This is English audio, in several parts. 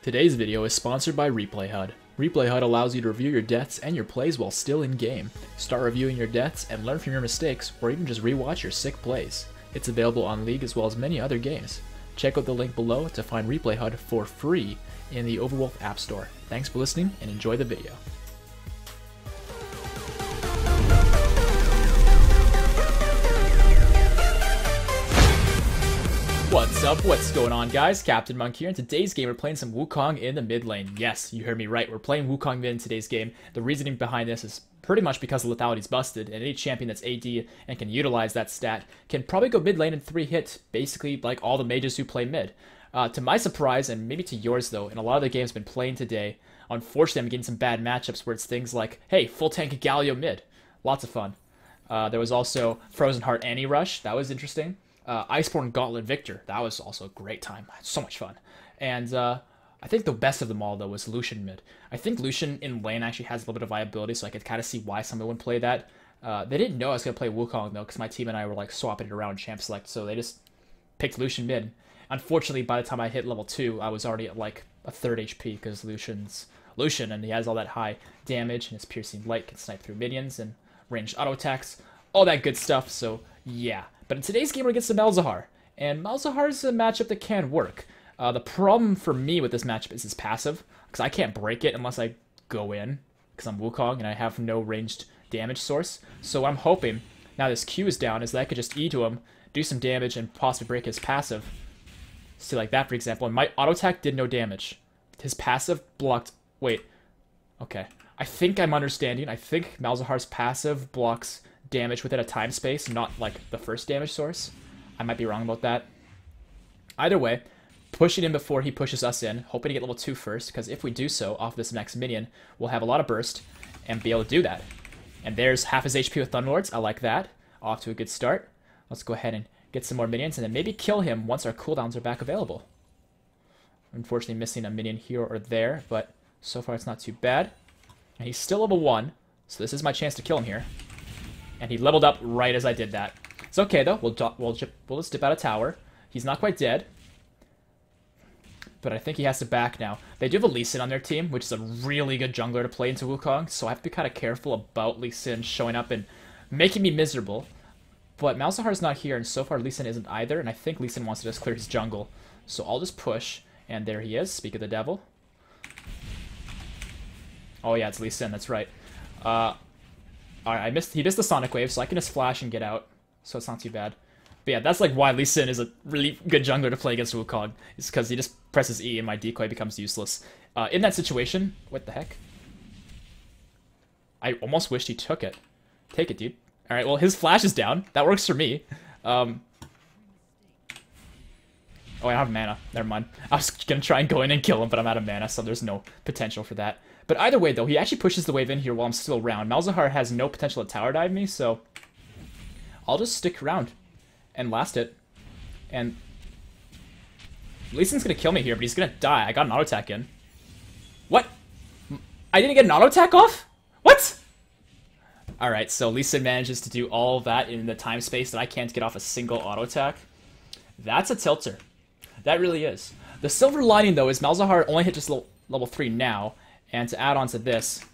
Today's video is sponsored by Replay HUD. Replay HUD allows you to review your deaths and your plays while still in game. Start reviewing your deaths and learn from your mistakes, or even just rewatch your sick plays. It's available on League as well as many other games. Check out the link below to find Replay HUD for free in the Overwolf App Store. Thanks for listening and enjoy the video. What's up? What's going on, guys? CaptainMonk here. In today's game, we're playing some Wukong in the mid lane. Yes, you heard me right. We're playing Wukong mid in today's game. The reasoning behind this is pretty much because the Lethality's busted, and any champion that's AD and can utilize that stat can probably go mid lane in 3 hits, basically like all the mages who play mid. To my surprise, and maybe to yours though, in a lot of the games I've been playing today, unfortunately I'm getting some bad matchups where it's things like, hey, full tank Galio mid. Lots of fun. There was also Frozen Heart Anti-Rush. That was interesting. Iceborne Gauntlet Victor. That was also a great time. So much fun. And I think the best of them all, though, was Lucian mid. I think Lucian in lane actually has a little bit of viability, so I could kind of see why someone would play that. They didn't know I was going to play Wukong, though, because my team and I were like swapping it around champ select, so they just picked Lucian mid. Unfortunately, by the time I hit level 2, I was already at like a 3rd HP, because Lucian's Lucian, and he has all that high damage, and his piercing light can snipe through minions, and ranged auto attacks, all that good stuff, so yeah. But in today's game, we're against the Malzahar, and Malzahar is a matchup that can work. The problem for me with this matchup is his passive, because I can't break it unless I go in, because I'm Wukong and I have no ranged damage source. So what I'm hoping, now this Q is down, is that I could just E to him, do some damage, and possibly break his passive. See, like that, for example, and my auto attack did no damage. His passive blocked... Wait. Okay. I think I'm understanding. I think Malzahar's passive blocks damage within a time space, not like the first damage source. I might be wrong about that. Either way, pushing him before he pushes us in, hoping to get level 2 first, because if we do so off this next minion, we'll have a lot of burst and be able to do that. And there's half his HP with Thunderlords. I like that. Off to a good start. Let's go ahead and get some more minions and then maybe kill him once our cooldowns are back available. Unfortunately missing a minion here or there, but so far it's not too bad. And he's still level 1, so this is my chance to kill him here. And he leveled up right as I did that. It's okay, though. We'll just dip out a tower. He's not quite dead. But I think he has to back now. They do have a Lee Sin on their team, which is a really good jungler to play into Wukong, so I have to be kind of careful about Lee Sin showing up and making me miserable. But Malzahar's not here, and so far Lee Sin isn't either, and I think Lee Sin wants to just clear his jungle. So I'll just push, and there he is. Speak of the devil. Oh yeah, it's Lee Sin, that's right. Alright, he missed the Sonic Wave, so I can just flash and get out. So it's not too bad. But yeah, that's like why Lee Sin is a really good jungler to play against Wukong. It's because he just presses E and my decoy becomes useless. In that situation, what the heck? I almost wished he took it. Take it, dude. Alright, well, his flash is down. That works for me. Oh, I have mana. Never mind. I was gonna try and go in and kill him, but I'm out of mana, so there's no potential for that. But either way, though, he actually pushes the wave in here while I'm still around. Malzahar has no potential to tower dive me, so I'll just stick around and last it. And Lee Sin's gonna kill me here, but he's gonna die. I got an auto attack in. What? I didn't get an auto attack off? What? Alright, so Lee Sin manages to do all that in the time space that I can't get off a single auto attack. That's a tilter. That really is. The silver lining, though, is Malzahar only hit just level 3 now. And to add on to this,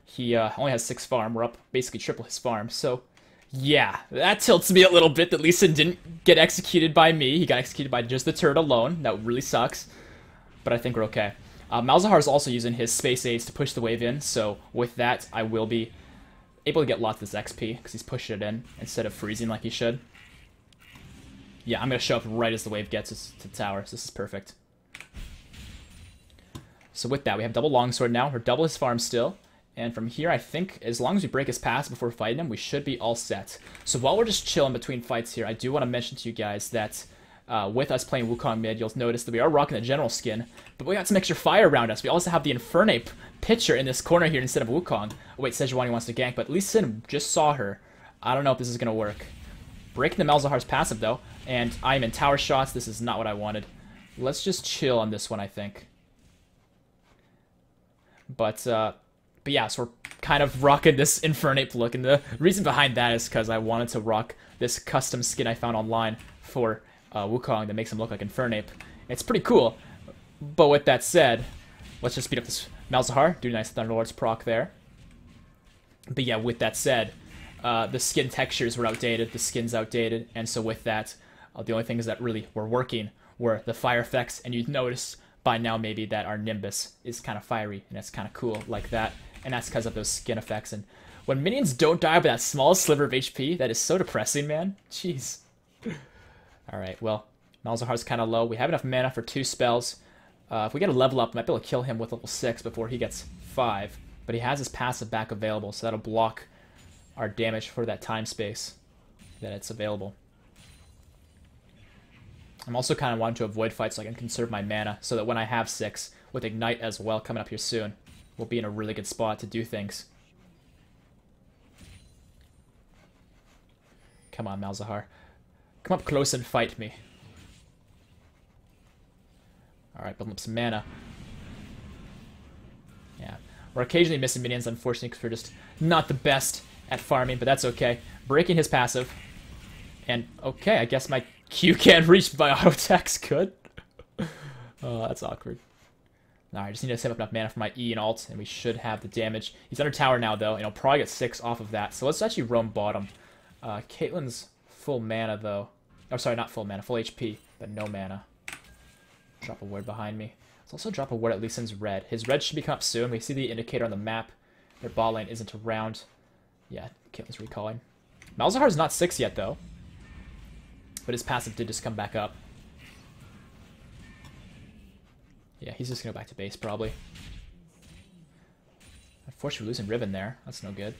he only has 6 farm. We're up basically triple his farm. So, yeah, that tilts me a little bit that Lee Sin didn't get executed by me. He got executed by just the turret alone. That really sucks. But I think we're okay. Malzahar is also using his space aids to push the wave in. So with that, I will be able to get lots of this XP because he's pushing it in instead of freezing like he should. Yeah, I'm going to show up right as the wave gets to the tower. So this is perfect. So with that, we have double longsword now, or double his farm still. And from here, I think, as long as we break his pass before fighting him, we should be all set. So while we're just chilling between fights here, I do want to mention to you guys that with us playing Wukong mid, you'll notice that we are rocking the general skin, but we got some extra fire around us. We also have the Infernape pitcher in this corner here instead of Wukong. Oh, wait, Sejuani wants to gank, but Lee Sin just saw her. I don't know if this is going to work. Breaking the Malzahar's passive, though, and I'm in tower shots. This is not what I wanted. Let's just chill on this one, I think. But yeah, so we're kind of rocking this Infernape look, and the reason behind that is because I wanted to rock this custom skin I found online for Wukong that makes him look like Infernape. It's pretty cool, but with that said, Let's just speed up this Malzahar. Do nice Thunderlord's proc there. But yeah, with that said, the skin textures were outdated, the skin's outdated, and so with that, the only things that really were working were the fire effects, and you'd notice by now maybe that our Nimbus is kind of fiery, and it's kind of cool like that, and that's because of those skin effects. And when minions don't die by that small sliver of HP, that is so depressing, man. Jeez. Alright, well, Malzahar's kind of low. We have enough mana for 2 spells. If we get a level up, I might be able to kill him with level 6 before he gets 5. But he has his passive back available, so that'll block our damage for that time space that it's available. I'm also kind of wanting to avoid fights so I can conserve my mana, so that when I have 6, with Ignite as well coming up here soon, we'll be in a really good spot to do things. Come on, Malzahar. Come up close and fight me. Alright, building up some mana. Yeah. We're occasionally missing minions, unfortunately, because we're just not the best at farming, but that's okay. Breaking his passive. And, okay, I guess my Q can't reach by auto attacks. Good. Oh, that's awkward. Alright, I just need to save up enough mana for my E and alt, and we should have the damage. He's under tower now, though, and he'll probably get 6 off of that. So let's actually roam bottom. Caitlyn's full mana, though. Oh, sorry, not full mana, full HP, but no mana. Drop a ward behind me. Let's also drop a ward at least in his red. His red should be coming up soon. We see the indicator on the map. Their bot lane isn't around. Yeah, Caitlyn's recalling. Malzahar's not 6 yet, though. But his passive did just come back up. Yeah, he's just going to go back to base, probably. Unfortunately, we're losing Riven there. That's no good.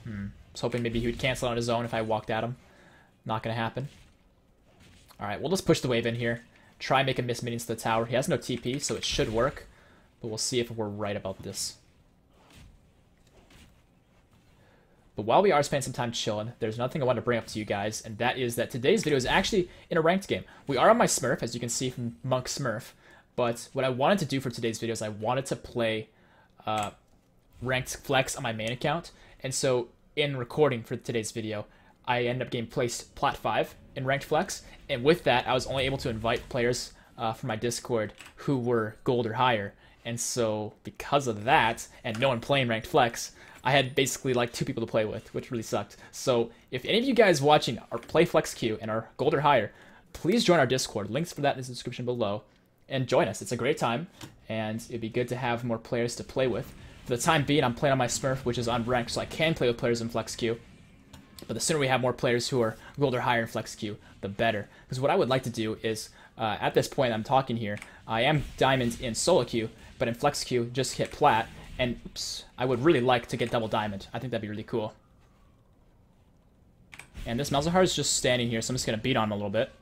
I was hoping maybe he would cancel on his own if I walked at him. Not going to happen. Alright, we'll just push the wave in here. Try and make him miss minions to the tower. He has no TP, so it should work. But we'll see if we're right about this. But while we are spending some time chilling, there's another thing I want to bring up to you guys, and that is that today's video is actually in a ranked game. We are on my Smurf, as you can see from Monk Smurf, but what I wanted to do for today's video is I wanted to play ranked flex on my main account, and so in recording for today's video, I ended up getting placed plat 5 in ranked flex, and with that, I was only able to invite players from my Discord who were gold or higher, and so because of that, and no one playing ranked flex, I had basically like 2 people to play with, which really sucked. So if any of you guys watching are play Flex Q and are gold or higher, please join our Discord. Links for that in the description below. And join us. It's a great time, and it'd be good to have more players to play with. For the time being, I'm playing on my Smurf, which is unranked, so I can play with players in Flex Q. But the sooner we have more players who are gold or higher in Flex Q, the better. Because what I would like to do is, at this point I'm talking here, I am diamond in solo queue, but in Flex Q, just hit plat. And oops, I would really like to get double diamond. I think that'd be really cool. And this Malzahar is just standing here, so I'm just going to beat on him a little bit.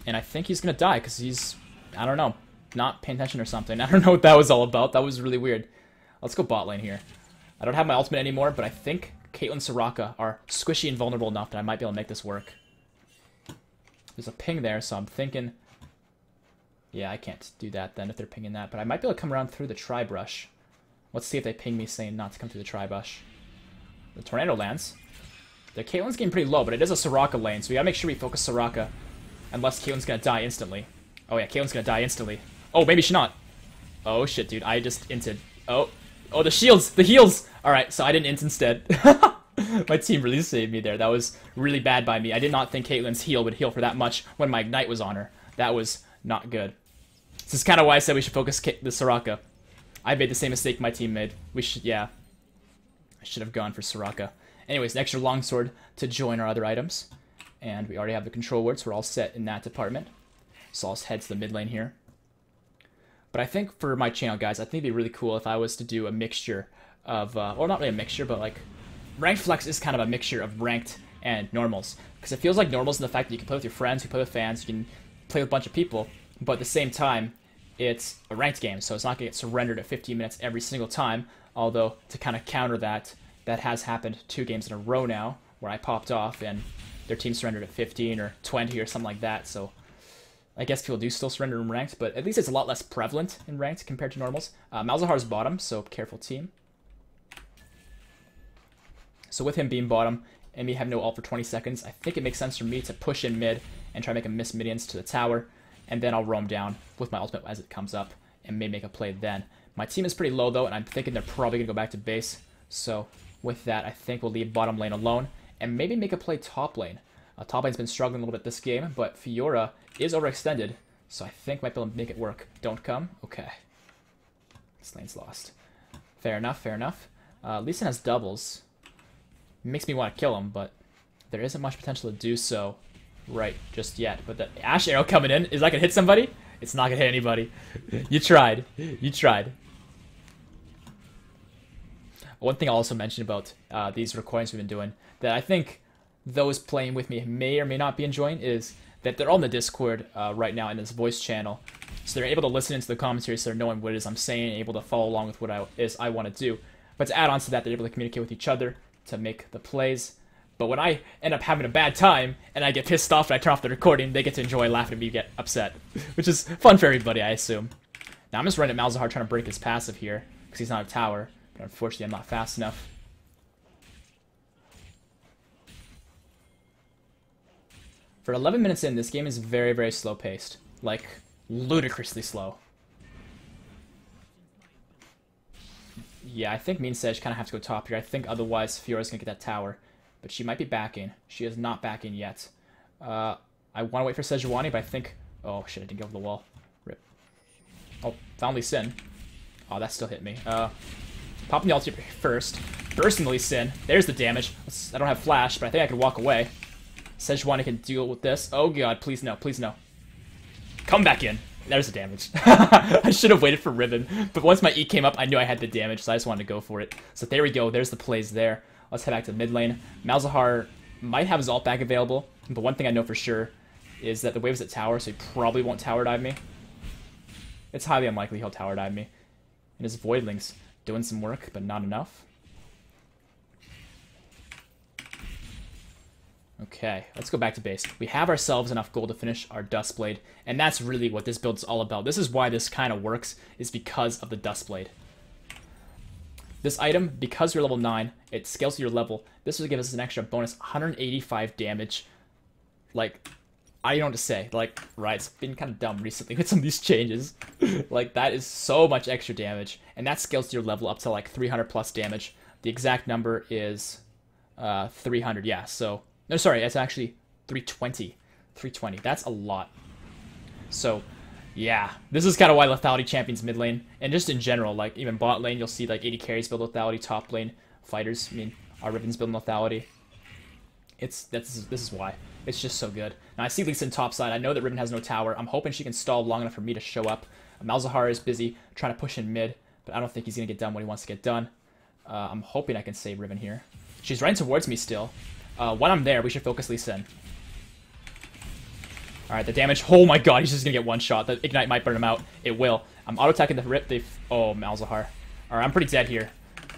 And I think he's going to die, because he's, I don't know, not paying attention or something. I don't know what that was all about. That was really weird. Let's go bot lane here. I don't have my ultimate anymore, but I think Caitlyn and Soraka are squishy and vulnerable enough that I might be able to make this work. There's a ping there, so I'm thinking... Yeah, I can't do that then if they're pinging that, but I might be able to come around through the tri-brush. Let's see if they ping me saying not to come through the tri-brush. The tornado lands. The Caitlyn's getting pretty low, but it is a Soraka lane, so we gotta make sure we focus Soraka. Unless Caitlyn's gonna die instantly. Oh yeah, Caitlyn's gonna die instantly. Oh, maybe she's not. Oh shit, dude, I just inted. Oh, the shields, the heals! Alright, so I didn't int instead. My team really saved me there. That was really bad by me. I did not think Caitlyn's heal would heal for that much when my Ignite was on her. That was not good. This is kind of why I said we should focus the Soraka. I made the same mistake my team made. We should, yeah. I should have gone for Soraka. Anyways, an extra longsword to join our other items. And we already have the control ward, so we're all set in that department. So I'll head to the mid lane here. But I think for my channel, guys, I think it'd be really cool if I was to do a mixture of, well, not really a mixture, but like, ranked flex is kind of a mixture of ranked and normals. Because it feels like normals in the fact that you can play with your friends, you can play with fans, you can play with a bunch of people. But at the same time, it's a ranked game, so it's not going to get surrendered at 15 minutes every single time. Although, to kind of counter that, that has happened 2 games in a row now, where I popped off and their team surrendered at 15 or 20 or something like that. So, I guess people do still surrender in ranked, but at least it's a lot less prevalent in ranked compared to normals. Malzahar's bottom, so careful team. So with him being bottom, and me have no ult for 20 seconds, I think it makes sense for me to push in mid and try to make him miss minions to the tower, and then I'll roam down with my ultimate as it comes up, and may make a play then. My team is pretty low though, and I'm thinking they're probably going to go back to base, so with that, I think we'll leave bottom lane alone, and maybe make a play top lane. Top lane's been struggling a little bit this game, but Fiora is overextended, so I think might be able to make it work. Don't come? Okay. This lane's lost. Fair enough, fair enough. Lee Sin has doubles. Makes me want to kill him, but there isn't much potential to do so right just yet. But the Ash Arrow coming in, is that going to hit somebody? It's not going to hit anybody. You tried. You tried. One thing I'll also mention about these recordings we've been doing that I think those playing with me may or may not be enjoying is that they're all in the Discord right now in this voice channel. So they're able to listen into the commentary, so they're knowing what it is I'm saying, able to follow along with what I want to do. But to add on to that, they're able to communicate with each other to make the plays. But when I end up having a bad time and I get pissed off and I turn off the recording, they get to enjoy laughing at me get upset, which is fun for everybody, I assume. Now I'm just running at Malzahar trying to break his passive here because he's not a tower, but unfortunately I'm not fast enough. For 11 minutes in, this game is very, very slow-paced. Like, ludicrously slow. Yeah, I think me and Sedge kind of have to go top here. I think otherwise Fiora's going to get that tower. But she might be backing. She is not backing yet. I want to wait for Sejuani, but I think... Oh, shit, I didn't get over the wall. Rip. Oh, found Lee Sin. Oh, that still hit me. Popping the ulti first. Bursting the Lee Sin. There's the damage. I don't have flash, but I think I can walk away. Sejuani can deal with this. Oh, God, please no, please no. Come back in. There's the damage. I should have waited for Ribbon, but once my E came up, I knew I had the damage, so I just wanted to go for it. So there we go. There's the plays there. Let's head back to the mid lane. Malzahar might have his ult back available, but one thing I know for sure is that the wave's at tower, so he probably won't tower dive me. It's highly unlikely he'll tower dive me. And his Voidling's doing some work, but not enough. Okay, let's go back to base. We have ourselves enough gold to finish our Dustblade, and that's really what this build is all about. This is why this kind of works, is because of the Dustblade. This item, because you're level 9, it scales to your level. This will give us an extra bonus 185 damage. Like, I don't know what to say. Like, right, it's been kind of dumb recently with some of these changes. Like, that is so much extra damage, and that scales to your level up to like 300 plus damage. The exact number is 300, yeah, so... No, sorry, it's actually 320. 320. That's a lot. So, yeah. This is kind of why Lethality champions mid lane. And just in general, like, even bot lane, you'll see, like, 80 carries build Lethality. Top lane fighters, I mean, our Riven's building Lethality. This is why. It's just so good. Now, I see Lee Sin top side. I know that Riven has no tower. I'm hoping she can stall long enough for me to show up. Malzahar is busy trying to push in mid, but I don't think he's going to get done what he wants to get done. I'm hoping I can save Riven here. She's running towards me still. When I'm there, we should focus Lee Sin. Alright, the damage. Oh my god, he's just gonna get one shot. The Ignite might burn him out. It will. I'm auto-attacking the Rip. Oh, Malzahar. Alright, I'm pretty dead here.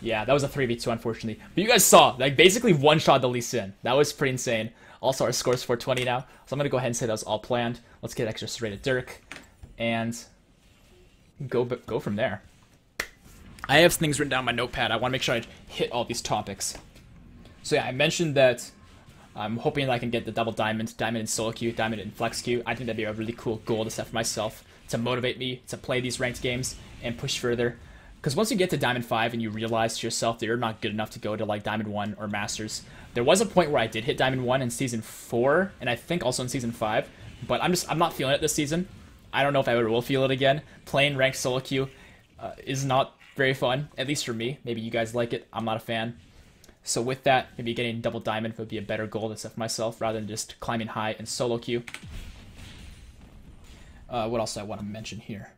Yeah, that was a 3v2, unfortunately. But you guys saw, like, basically one-shot the Lee Sin. That was pretty insane. Also, our score's 420 now. So I'm gonna go ahead and say that was all planned. Let's get extra straight at Dirk. And go from there. I have things written down on my notepad. I want to make sure I hit all these topics. So yeah, I mentioned that I'm hoping that I can get the double diamond in solo queue, diamond in flex queue. I think that'd be a really cool goal to set for myself to motivate me to play these ranked games and push further. Because once you get to Diamond 5 and you realize to yourself that you're not good enough to go to like Diamond 1 or Masters, there was a point where I did hit Diamond 1 in Season 4, and I think also in Season 5, but I'm not feeling it this season. I don't know if I ever will feel it again. Playing ranked solo queue is not very fun, at least for me. Maybe you guys like it. I'm not a fan. So with that, maybe getting double diamond would be a better goal to set for myself rather than just climbing high in solo queue. What else do I want to mention here?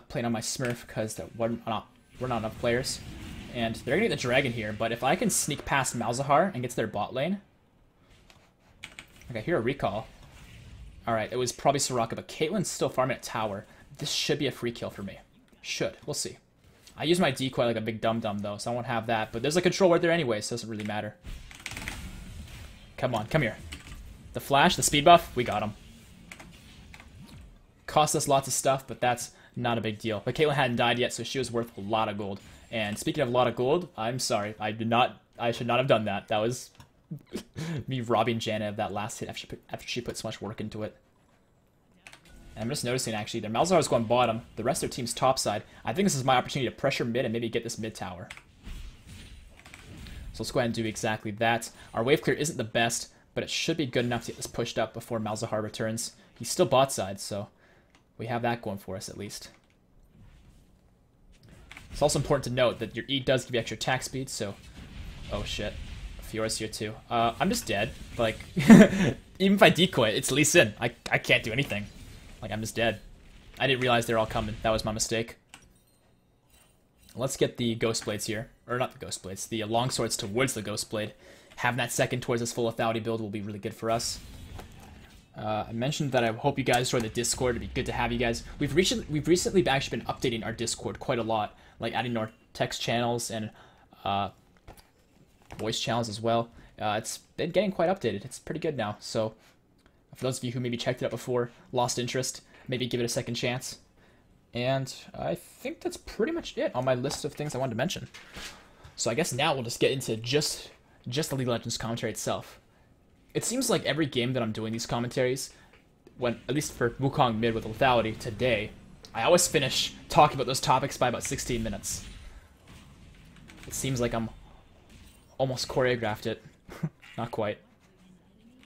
Playing on my Smurf because we're not enough players. And they're going to get the dragon here, but if I can sneak past Malzahar and get to their bot lane... Okay, here a recall. Alright, it was probably Soraka, but Caitlyn's still farming at tower. This should be a free kill for me. Should. We'll see. I use my decoy like a big dum-dum, though, so I won't have that. But there's a control ward there anyway, so it doesn't really matter. Come on, come here. The flash, the speed buff, we got him. Cost us lots of stuff, but that's not a big deal. But Caitlyn hadn't died yet, so she was worth a lot of gold. And speaking of a lot of gold, I'm sorry. I should not have done that. That was Me robbing Janna of that last hit after she put so much work into it. And I'm just noticing, actually, their Malzahar's going bottom. The rest of their team's top side. I think this is my opportunity to pressure mid and maybe get this mid tower. So let's go ahead and do exactly that. Our wave clear isn't the best, but it should be good enough to get this pushed up before Malzahar returns. He's still bot side, so we have that going for us at least. It's also important to note that your E does give you extra attack speed, so... Oh shit. Fiora's here too. I'm just dead. Like, even if I decoy, it's Lee Sin. I can't do anything. Like, I'm just dead. I didn't realize they're all coming. That was my mistake. Let's get the Ghost Blades here. Or not the Ghost Blades, the Long Swords towards the Ghost Blade. Having that second towards this full lethality build will be really good for us. I mentioned that I hope you guys join the Discord. It'd be good to have you guys. We've recently actually been updating our Discord quite a lot. Like, adding more text channels and voice channels as well. It's been getting quite updated. It's pretty good now. So, for those of you who maybe checked it out before, lost interest, maybe give it a second chance. And I think that's pretty much it on my list of things I wanted to mention. So I guess now we'll just get into just the League of Legends commentary itself. It seems like every game that I'm doing these commentaries, when at least for Wukong mid with lethality today, I always finish talking about those topics by about 16 minutes. It seems like I'm almost choreographed it. Not quite.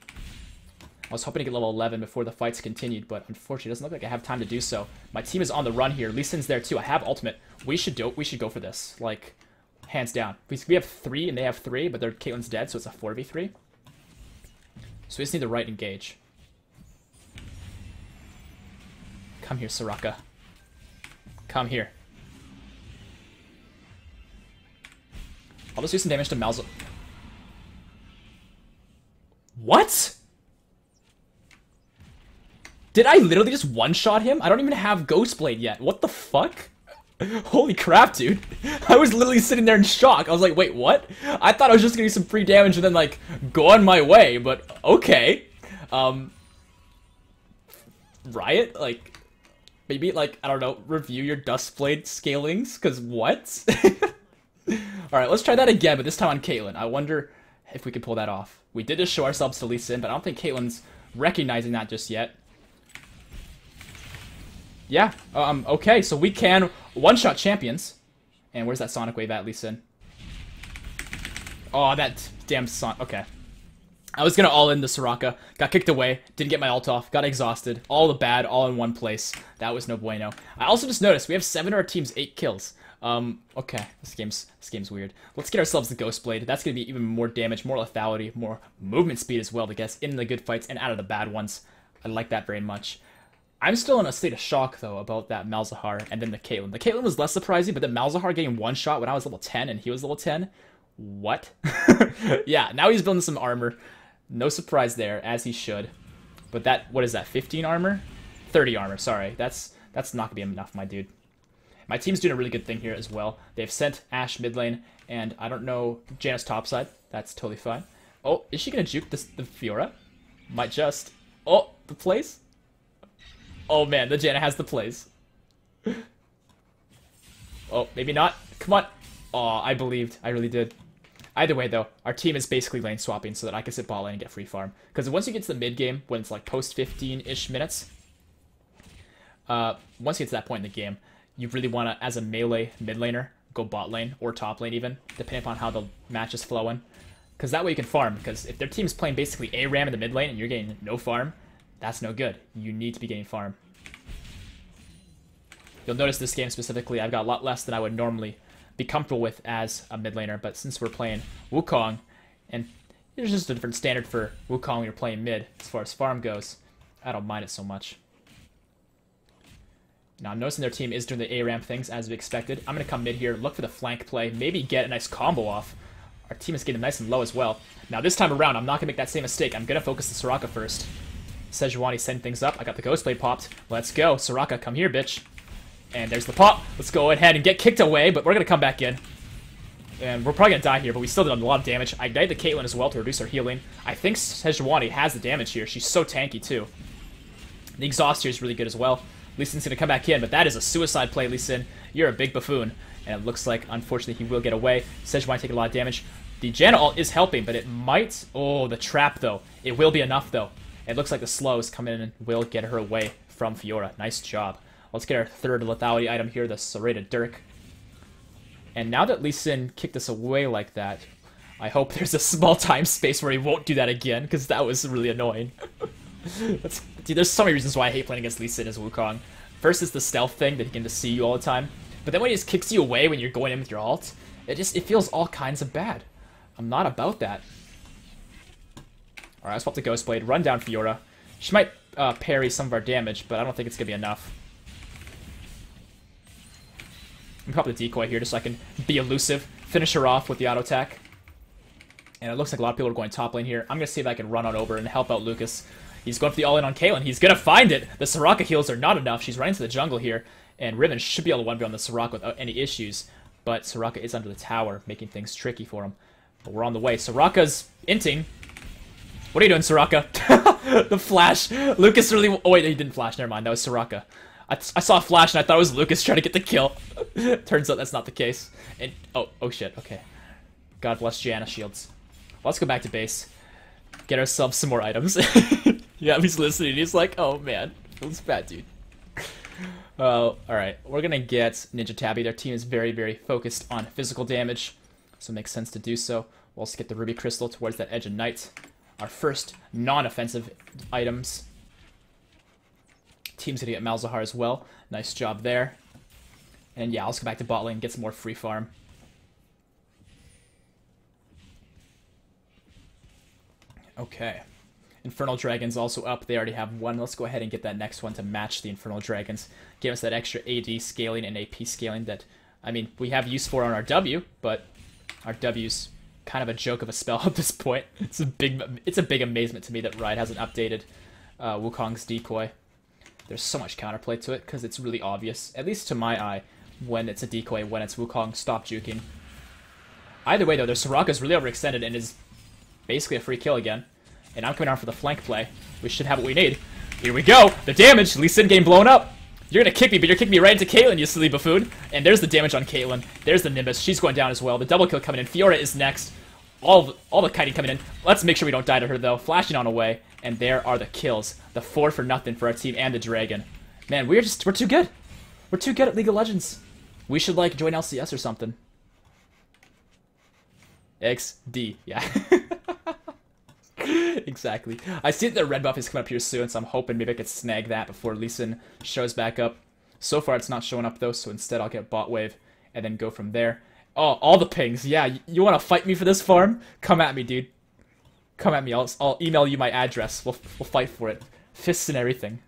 I was hoping to get level 11 before the fights continued, but unfortunately it doesn't look like I have time to do so. My team is on the run here. Lee Sin's there too. I have ultimate. We should go for this. Like, hands down. We have 3 and they have 3, but their Caitlyn's dead, so it's a 4v3. So we just need the right engage. Come here, Soraka. Come here. I'll just do some damage to Malzo. What? Did I literally just one-shot him? I don't even have Ghostblade yet. What the fuck? Holy crap, dude. I was literally sitting there in shock. I was like, wait, what? I thought I was just gonna do some free damage and then, like, go on my way, but okay. Riot? Like, maybe, like, I don't know, review your Dustblade scalings? Because what? Alright, let's try that again, but this time on Caitlyn. I wonder if we can pull that off. We did just show ourselves to Lee Sin, but I don't think Caitlyn's recognizing that just yet. Yeah, okay, so we can one-shot champions. And where's that Sonic Wave at, Lee Sin? Oh, that damn Son... Okay. I was gonna all-in the Soraka, got kicked away, didn't get my ult off, got exhausted. All the bad, all in one place. That was no bueno. I also just noticed, we have 7 of our team's 8 kills. Okay, this game's weird. Let's get ourselves the Ghost Blade. That's gonna be even more damage, more lethality, more movement speed as well to get us in the good fights and out of the bad ones. I like that very much. I'm still in a state of shock, though, about that Malzahar and then the Caitlyn. The Caitlyn was less surprising, but the Malzahar getting one shot when I was level 10 and he was level 10? What? Yeah, now he's building some armor. No surprise there, as he should. But that, what is that, 15 armor? 30 armor, sorry. That's not going to be enough, my dude. My team's doing a really good thing here as well. They've sent Ashe mid lane, and I don't know, Janna's topside. That's totally fine. Oh, is she going to juke the Fiora? Might just. Oh, the plays? Oh man, the Janna has the plays. Oh, maybe not. Come on. Oh, I believed. I really did. Either way, though, our team is basically lane swapping so that I can sit bot lane and get free farm. Because once you get to the mid game, when it's like post 15-ish minutes, once you get to that point in the game, you really want to, as a melee mid laner, go bot lane or top lane even, depending upon how the match is flowing. Because that way you can farm. Because if their team's playing basically ARAM in the mid lane and you're getting no farm, that's no good. You need to be getting farm. You'll notice this game specifically, I've got a lot less than I would normally be comfortable with as a mid laner, but since we're playing Wukong, and there's just a different standard for Wukong when you're playing mid as far as farm goes, I don't mind it so much. Now I'm noticing their team is doing the ARAM things as we expected. I'm going to come mid here, look for the flank play, maybe get a nice combo off. Our team is getting nice and low as well. Now this time around, I'm not going to make that same mistake. I'm going to focus the Soraka first. Sejuani setting things up. I got the Ghostblade popped. Let's go. Soraka, come here, bitch. And there's the pop. Let's go ahead and get kicked away, but we're going to come back in. And we're probably going to die here, but we still did a lot of damage. I ignited the Caitlyn as well to reduce her healing. I think Sejuani has the damage here. She's so tanky, too. The exhaust here is really good as well. Lee Sin's going to come back in, but that is a suicide play, Lee Sin. You're a big buffoon. And it looks like, unfortunately, he will get away. Sejuani taking a lot of damage. The Janna ult is helping, but it might... Oh, the trap, though. It will be enough, though. It looks like the slows come in and will get her away from Fiora. Nice job. Let's get our third lethality item here, the serrated Dirk. And now that Lee Sin kicked us away like that, I hope there's a small time space where he won't do that again, because that was really annoying. Dude, there's so many reasons why I hate playing against Lee Sin as Wukong. First is the stealth thing, that he can just see you all the time. But then when he just kicks you away when you're going in with your ult, it feels all kinds of bad. I'm not about that. Alright, let's swap the Ghost Blade, run down Fiora. She might parry some of our damage, but I don't think it's going to be enough. I'm pop the decoy here just so I can be elusive, finish her off with the auto attack. And it looks like a lot of people are going top lane here. I'm going to see if I can run on over and help out Lucas. He's going for the all-in on Caitlyn. He's going to find it. The Soraka heals are not enough. She's running to the jungle here. And Riven should be able to 1v on the Soraka without any issues. But Soraka is under the tower, making things tricky for him. But we're on the way. Soraka's inting. What are you doing, Soraka? The flash. Lucas really... Oh, wait, he didn't flash. Never mind. That was Soraka. I saw a flash and I thought it was Lucas trying to get the kill. Turns out that's not the case. And oh shit. Okay. God bless Janna shields. Let's go back to base. Get ourselves some more items. Yeah, he's listening. He's like, oh man, feels bad, dude. Alright. We're gonna get Ninja Tabby. Their team is very, very focused on physical damage, so it makes sense to do so. We'll also get the Ruby Crystal towards that Edge of Night. Our first non-offensive items. Team's gonna get Malzahar as well. Nice job there. And yeah, let's go back to bot lane and get some more free farm. Okay. Infernal Dragon's also up. They already have one. Let's go ahead and get that next one to match the Infernal Dragons. Give us that extra AD scaling and AP scaling that, I mean, we have use for on our W, but our W's kind of a joke of a spell at this point. It's a big amazement to me that Riot hasn't updated Wukong's decoy. There's so much counterplay to it because it's really obvious, at least to my eye, when it's a decoy, when it's Wukong. Stop juking. Either way, though, their Soraka's really overextended and is basically a free kill again. And I'm coming on for the flank play. We should have what we need. Here we go! The damage! Lee Sin getting blown up! You're gonna kick me, but you're kicking me right into Caitlyn, you silly buffoon. And there's the damage on Caitlyn. There's the Nimbus. She's going down as well. The double kill coming in. Fiora is next. All the kiting coming in. Let's make sure we don't die to her, though. Flashing on away. And there are the kills. The 4 for nothing for our team and the dragon. Man, we're too good. We're too good at League of Legends. We should, like, join LCS or something. XD. Yeah. Exactly. I see that the red buff is coming up here soon, so I'm hoping maybe I could snag that before Lee Sin shows back up. So far, it's not showing up, though, so instead I'll get bot wave and then go from there. Oh, all the pings. Yeah, you want to fight me for this farm? Come at me, dude. Come at me. I'll email you my address. We'll fight for it. Fists and everything.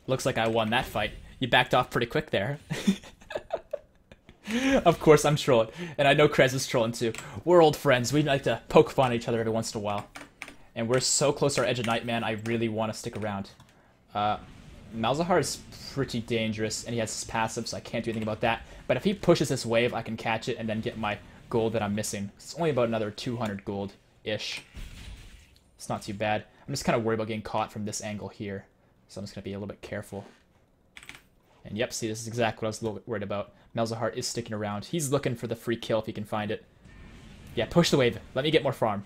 Looks like I won that fight. You backed off pretty quick there. Of course, I'm trolling. And I know Krez is trolling too. We're old friends. We like to poke fun at each other every once in a while. And we're so close to our Edge of Night, man. I really want to stick around. Malzahar is pretty dangerous, and he has his passive, so I can't do anything about that. But if he pushes this wave, I can catch it and then get my gold that I'm missing. It's only about another 200 gold-ish. It's not too bad. I'm just kind of worried about getting caught from this angle here. So I'm just going to be a little bit careful. And yep, see, this is exactly what I was a little bit worried about. Malzahar is sticking around. He's looking for the free kill if he can find it. Yeah, push the wave. Let me get more farm.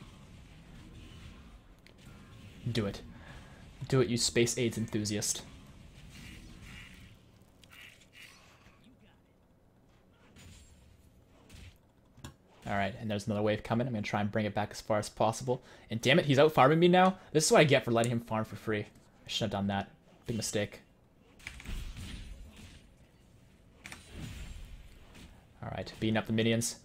Do it. Do it, you space AIDS enthusiast. Alright, and there's another wave coming. I'm going to try and bring it back as far as possible. And damn it, he's out farming me now? This is what I get for letting him farm for free. I shouldn't have done that. Big mistake. Alright, beating up the minions.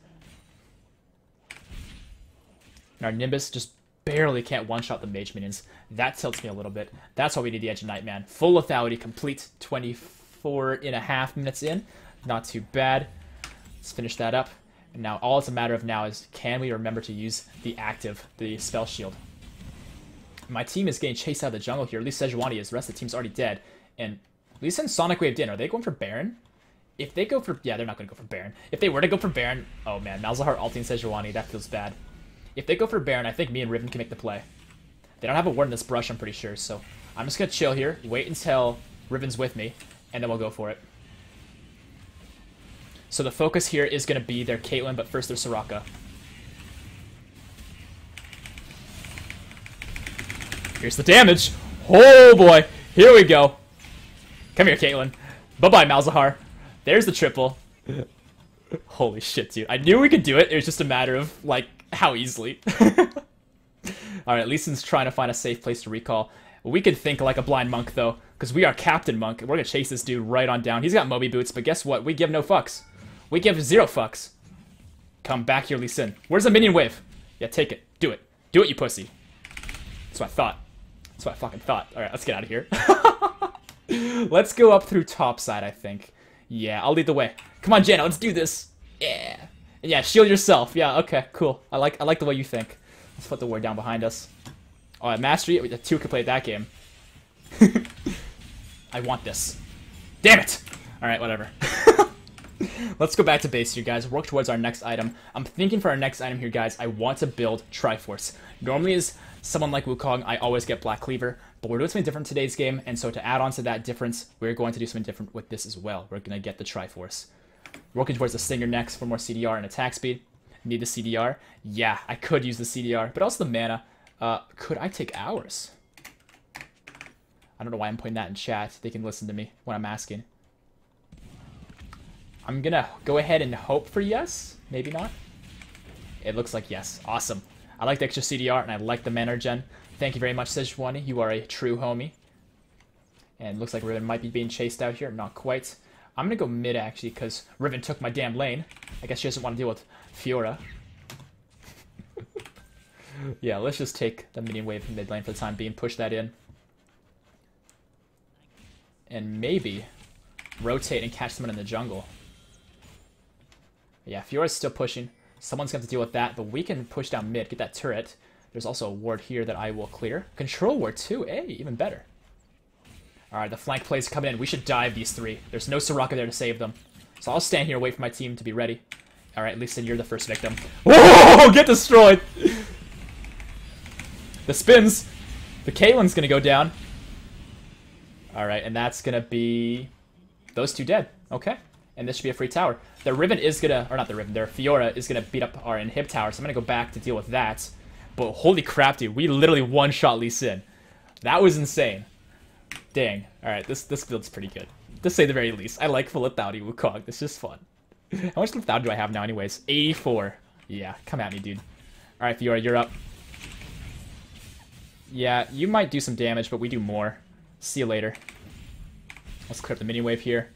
And our Nimbus just barely can't one-shot the mage minions. That tilts me a little bit. That's why we need the Edge of Night, man. Full lethality, complete 24.5 minutes in. Not too bad. Let's finish that up. And now all it's a matter of now is, can we remember to use the active, the spell shield? My team is getting chased out of the jungle here. At least Sejuani is. The rest of the team's already dead. And Lee Sin Sonic Waved in. Are they going for Baron? If they go for... Yeah, they're not going to go for Baron. If they were to go for Baron... Oh, man. Malzahar ulting Sejuani. That feels bad. If they go for Baron, I think me and Riven can make the play. They don't have a ward in this brush, I'm pretty sure. So I'm just going to chill here. Wait until Riven's with me. and then we'll go for it. So the focus here is going to be their Caitlyn, but first their Soraka. Here's the damage. Oh boy, here we go. Come here, Caitlyn. Bye-bye, Malzahar. There's the triple. Holy shit, dude. I knew we could do it. It was just a matter of, like, how easily. Alright, Lee Sin's trying to find a safe place to recall. We could think like a blind monk, though, because we are CaptainMonk. We're going to chase this dude right on down. He's got Moby boots, but guess what? We give no fucks. We give 0 fucks. Come back here, Lee Sin. Where's the minion wave? Yeah, take it. Do it. Do it, you pussy. That's what I thought. That's what I fucking thought. Alright, let's get out of here. Let's go up through top side, I think. Yeah, I'll lead the way. Come on, Jenna, let's do this. Yeah. Yeah, shield yourself. Yeah, okay, cool. I like the way you think. Let's put the ward down behind us. Oh, at Mastery, the 2 could play that game. I want this. Damn it! Alright, whatever. Let's go back to base here, guys. Work towards our next item. I'm thinking for our next item here, guys, I want to build Triforce. Normally, as someone like Wukong, I always get Black Cleaver, but we're doing something different in today's game, and so to add on to that difference, we're going to do something different with this as well. We're going to get the Triforce. Working towards the Stinger next for more CDR and attack speed. Need the CDR? Yeah, I could use the CDR, but also the mana. Could I take ours? I don't know why I'm putting that in chat. They can listen to me when I'm asking. I'm gonna go ahead and hope for yes. Maybe not. It looks like yes. Awesome. I like the extra CDR, and I like the mana regen. Thank you very much, Sejuani. You are a true homie. And it looks like Riven might be being chased out here. Not quite. I'm gonna go mid, actually, because Riven took my damn lane. I guess she doesn't want to deal with Fiora. Yeah, let's just take the minion wave from mid lane for the time being. Push that in. And maybe rotate and catch someone in the jungle. Yeah, Fiora's still pushing. Someone's going to have to deal with that, but we can push down mid, get that turret. There's also a ward here that I will clear. Control ward too, hey, even better. Alright, the flank plays coming in. We should dive these 3. There's no Soraka there to save them. So I'll stand here, wait for my team to be ready. Alright, Lee Sin, you're the first victim. Whoa, get destroyed! The spins. The Caitlyn's going to go down. Alright, and that's going to be those 2 dead. Okay. And this should be a free tower. The Riven is gonna, or not the Riven, their Fiora is gonna beat up our inhib tower, so I'm gonna go back to deal with that. But holy crap, dude, we literally one-shot Lee Sin. That was insane. Dang. Alright, this build's pretty good. To say the very least. I like full Lethality Wukong. This is fun. How much Lethality do I have now anyways? 84. Yeah, come at me, dude. Alright, Fiora, you're up. Yeah, you might do some damage, but we do more. See you later. Let's clear up the mini wave here.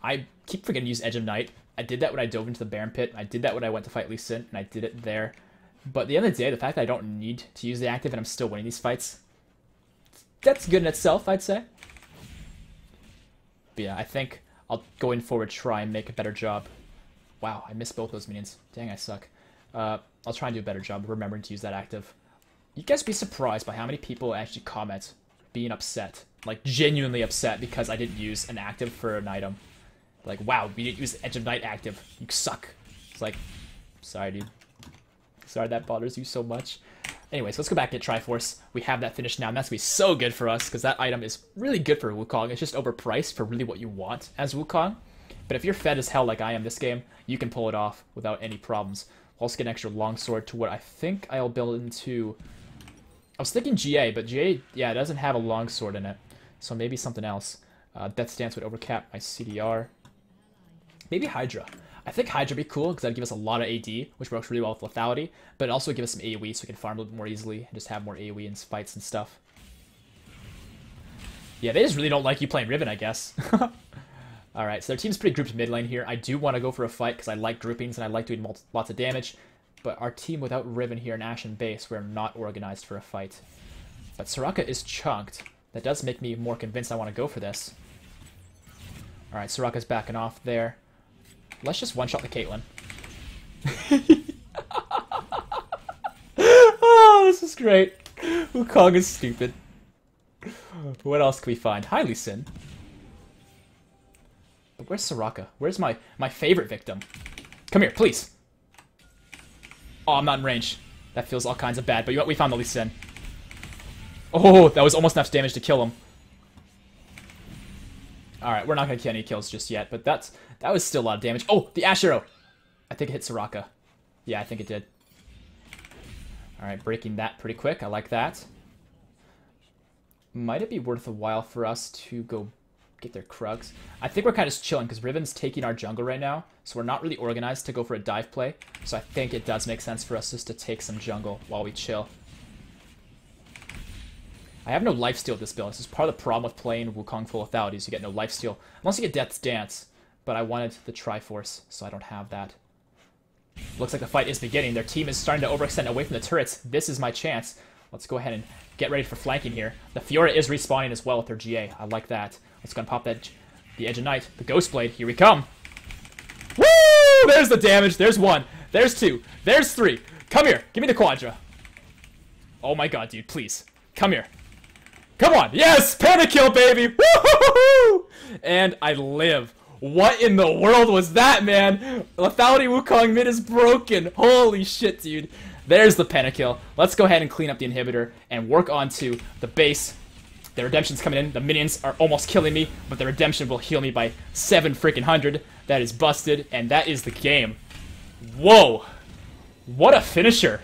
I keep forgetting to use Edge of Night. I did that when I dove into the Baron Pit. I did that when I went to fight Lee Sin, and I did it there. But at the end of the day, the fact that I don't need to use the active and I'm still winning these fights, that's good in itself, I'd say. But yeah, I think I'll, going forward, try and make a better job. Wow, I missed both those minions. Dang, I suck. I'll try and do a better job remembering to use that active. You guys be surprised by how many people actually comment being upset. Like, genuinely upset because I didn't use an active for an item. Like, wow, we didn't use Edge of Night active. You suck. It's like, sorry, dude. Sorry that bothers you so much. Anyways, let's go back and get Triforce. We have that finished now, and that's going to be so good for us, because that item is really good for Wukong. It's just overpriced for really what you want as Wukong. But if you're fed as hell like I am this game, you can pull it off without any problems. We'll also get an extra longsword to what I think I'll build into... I was thinking GA, but GA, yeah, it doesn't have a longsword in it. So maybe something else. Death Stance would overcap my CDR. Maybe Hydra. I think Hydra would be cool because that'd give us a lot of AD, which works really well with Lethality, but it'd also give us some AoE so we can farm a little bit more easily and just have more AoE in fights and stuff. Yeah, they just really don't like you playing Riven, I guess. Alright, so their team's pretty grouped mid lane here. I do want to go for a fight because I like groupings and I like doing lots of damage, but our team without Riven here in Ashen Base, we're not organized for a fight. But Soraka is chunked. That does make me more convinced I want to go for this. Alright, Soraka's backing off there. Let's just one-shot the Caitlyn. Oh, this is great. Wukong is stupid. What else can we find? Hi, Lee Sin. But where's Soraka? Where's my favorite victim? Come here, please. Oh, I'm not in range. That feels all kinds of bad, but you know what? We found the Lee Sin. Oh, that was almost enough damage to kill him. Alright, we're not going to get any kills just yet, but that was still a lot of damage. Oh, the Ash Arrow! I think it hit Soraka. Yeah, I think it did. Alright, breaking that pretty quick. I like that. Might it be worth a while for us to go get their Krugs? I think we're kind of just chilling because Riven's taking our jungle right now, so we're not really organized to go for a dive play. So I think it does make sense for us just to take some jungle while we chill. I have no lifesteal with this build. This is part of the problem with playing Wukong full lethality is you get no lifesteal. Unless you get Death's Dance, but I wanted the Triforce, so I don't have that. Looks like the fight is beginning. Their team is starting to overextend away from the turrets. This is my chance. Let's go ahead and get ready for flanking here. The Fiora is respawning as well with their GA. I like that. Let's go and pop that, the Edge of Night, the Ghost Blade. Here we come. Woo! There's the damage. There's 1. There's 2. There's 3. Come here. Give me the Quadra. Oh my god, dude. Please. Come here. Come on. Yes! Pentakill, baby! Woo-hoo-hoo-hoo! And I live. What in the world was that, man? Lethality Wukong mid is broken. Holy shit, dude. There's the Pentakill. Let's go ahead and clean up the inhibitor and work onto the base. The redemption's coming in. The minions are almost killing me, but the redemption will heal me by 7 freaking hundred. That is busted, and that is the game. Whoa. What a finisher.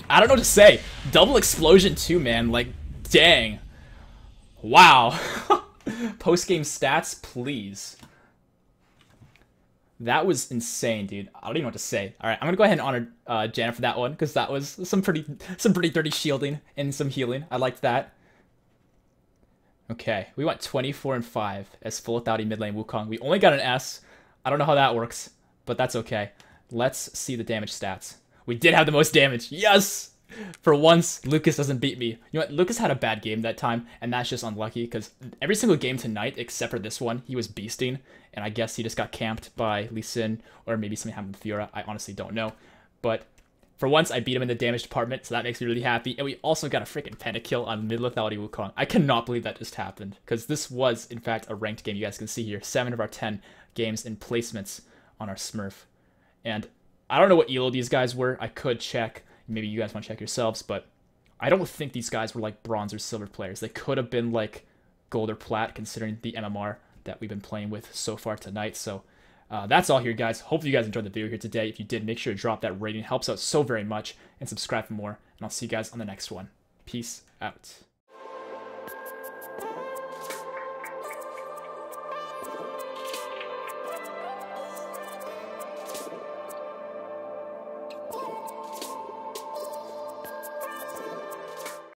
I don't know what to say. Double explosion too, man. Like, dang. Wow. Post-game stats, please. That was insane, dude. I don't even know what to say. All right, I'm gonna go ahead and honor Janet for that one because that was some pretty dirty shielding and some healing. I liked that. Okay, we went 24 and 5 as full lethality mid lane Wukong. We only got an S. I don't know how that works, but that's okay. Let's see the damage stats. We did have the most damage. Yes. For once, Lucas doesn't beat me. You know what? Lucas had a bad game that time, and that's just unlucky, because every single game tonight, except for this one, he was beasting, and I guess he just got camped by Lee Sin, or maybe something happened with Fiora. I honestly don't know. But for once, I beat him in the damage department, so that makes me really happy. And we also got a freaking pentakill on mid-lethality Wukong. I cannot believe that just happened, because this was, in fact, a ranked game. You guys can see here, 7 of our 10 games in placements on our Smurf. And I don't know what elo these guys were. I could check. Maybe you guys want to check yourselves, but I don't think these guys were like bronze or silver players. They could have been like gold or plat, considering the MMR that we've been playing with so far tonight. So that's all here, guys. Hopefully you guys enjoyed the video here today. If you did, make sure to drop that rating. It helps out so very much. And subscribe for more. And I'll see you guys on the next one. Peace out.